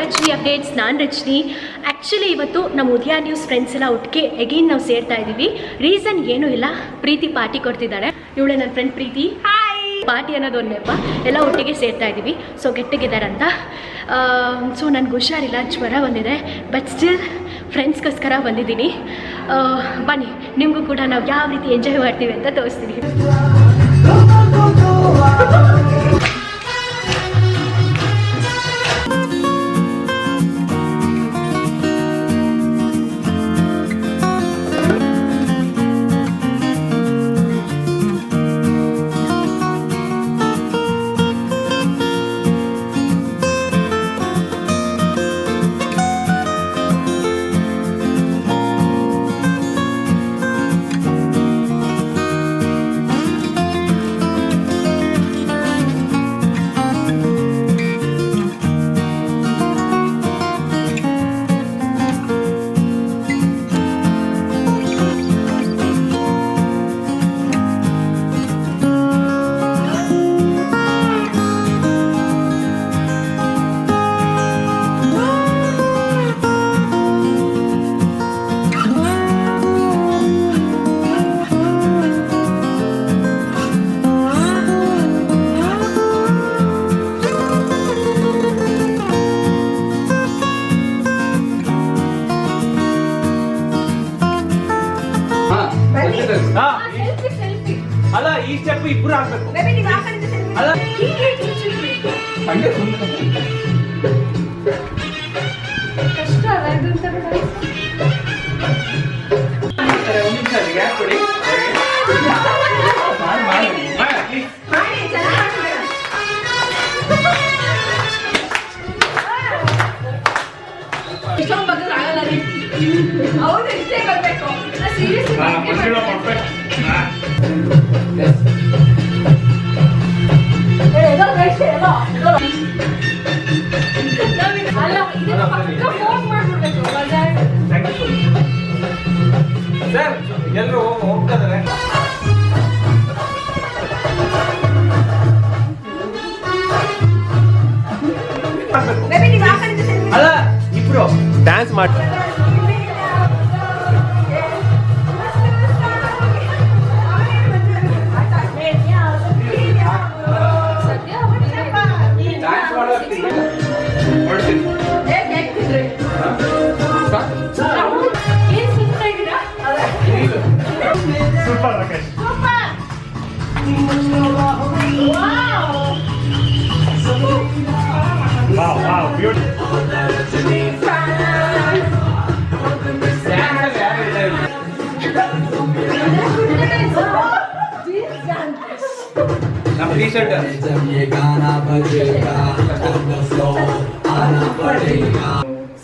Rajani updates, ನಾನು Rajani. Actually ಇವತ್ತು ನಮ್ಮ ಉದಯ ನ್ಯೂಸ್ ಫ್ರೆಂಡ್ಸ್ ಎಲ್ಲ ಒಟ್ಟಿಗೆ ಎಗೇನ್ ನಾವು ಸೇರ್ತಾ ಇದ್ದೀವಿ. ರೀಸನ್ ಏನೂ ಇಲ್ಲ, ಪ್ರೀತಿ ಪಾರ್ಟಿ ಕೊಡ್ತಿದ್ದಾಳೆ. ಇವಳೆ ನನ್ನ ಫ್ರೆಂಡ್ ಪ್ರೀತಿ. ಹಾಯ್. ಪಾರ್ಟಿ ಅನ್ನೋದು ಒಂದು ನೆಪ, ಎಲ್ಲ ಒಟ್ಟಿಗೆ ಸೇರ್ತಾ ಇದ್ದೀವಿ. ಸೊ ಗೆಟ್ ಟುಗೆದರ್ ಅಂತ. ಸೊ ನನಗೆ ಹುಷಾರಿಲ್ಲ, ಜ್ವರ ಬಂದಿದೆ. ಬಟ್ ಸ್ಟಿಲ್ ಫ್ರೆಂಡ್ಸ್ಗೋಸ್ಕರ ಬಂದಿದ್ದೀನಿ. ಬನ್ನಿ, ನಿಮಗೂ ಕೂಡ ನಾವು ಯಾವ ರೀತಿ ಎಂಜಾಯ್ ಮಾಡ್ತೀವಿ ಅಂತ ತೋರಿಸ್ತೀನಿ. ಅಲ್ಲ ಈ ಸ್ಟೆಪ್ ಇಬ್ರು ಆಗ್ಬೇಕು. ಕಷ್ಟ ಹೌದು, ಇಷ್ಟೇ ಬರ್ಬೇಕು. ಸರ್ ಎಲ್ಲರೂ ಹೋಗ್ತಾರೆ. ಅಲ್ಲ ಇಬ್ರು ಡ್ಯಾನ್ಸ್ ಮಾಡಿ.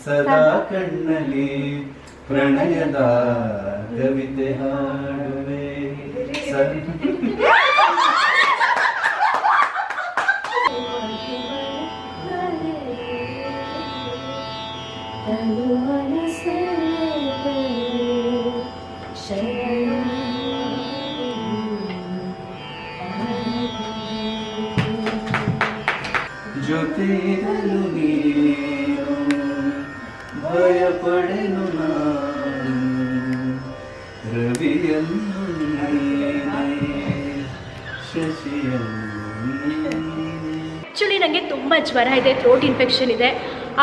ಸದಾ ಕಣ್ಣಲ್ಲಿ ಪ್ರಣಯದ ಕವಿತೆ ಹಾಡುವೆ. ಜೊತೆಯಲು ನೀನು ಭಯಪಡೆನು ನಾನು, ರವಿಯನ್ನು ಶಶಿಯನ್ನು. ಆ್ಯಕ್ಚುಲಿ ನನಗೆ ತುಂಬ ಜ್ವರ ಇದೆ, ಥ್ರೋಟ್ ಇನ್ಫೆಕ್ಷನ್ ಇದೆ.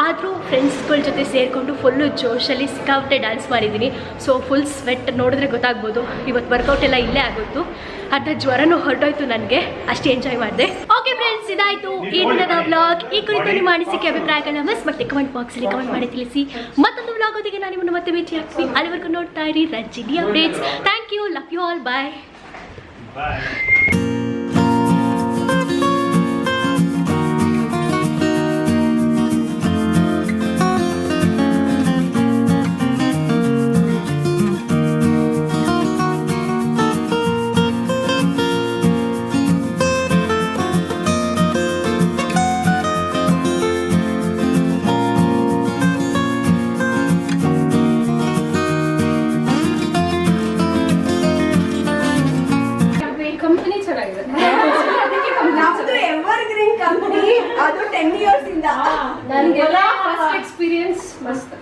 ಆದರೂ ಫ್ರೆಂಡ್ಸ್ಗಳ ಜೊತೆ ಸೇರಿಕೊಂಡು ಫುಲ್ಲು ಜೋಶಲ್ಲಿ ಸಿಕ್ಕಾಪಟ್ಟೆ ಡ್ಯಾನ್ಸ್ ಮಾಡಿದ್ದೀನಿ. ಸೊ ಫುಲ್ ಸ್ವೆಟ್ ನೋಡಿದ್ರೆ ಗೊತ್ತಾಗ್ಬೋದು. ಇವತ್ತು ವರ್ಕೌಟ್ ಎಲ್ಲ ಇಲ್ಲೇ ಆಗೋದು. ಅರ್ಧ ಜ್ವರನೂ ಹೊರಟೋಯ್ತು ನನಗೆ, ಅಷ್ಟು ಎಂಜಾಯ್ ಮಾಡಿದೆ. ಓಕೆ ಫ್ರೆಂಡ್ಸ್, ಇದಾಯಿತು ಈ ದಿನದ ವ್ಲಾಗ್. ಈ ಕುರಿತು ನಿಮ್ಮ ಅನಿಸಿಕೆ ಅಭಿಪ್ರಾಯಗಳನ್ನ ಮತ್ತೆ ಕಮೆಂಟ್ ಬಾಕ್ಸಲ್ಲಿ ಕಮೆಂಟ್ ಮಾಡಿ ತಿಳಿಸಿ. ಮತ್ತೊಂದು ವ್ಲಾಗ್ ಒಟ್ಟಿಗೆ ನಾನು ನಿಮ್ಮನ್ನು ಮತ್ತೆ ಭೇಟಿ ಆಗ್ತೀನಿ. ಅಲ್ಲಿವರೆಗೂ ನೋಡ್ತಾ ಇರಿ Rajini updates. Thank you, love you all, bye. ನಮ್ದು ಎವರ್ ಗ್ರೀನ್ ಕಂಪನಿ, ಅದು 10 years ಇಂದ. ನನಗೆಲ್ಲ ಎಕ್ಸ್ಪೀರಿಯನ್ಸ್ ಮಸ್ತ್.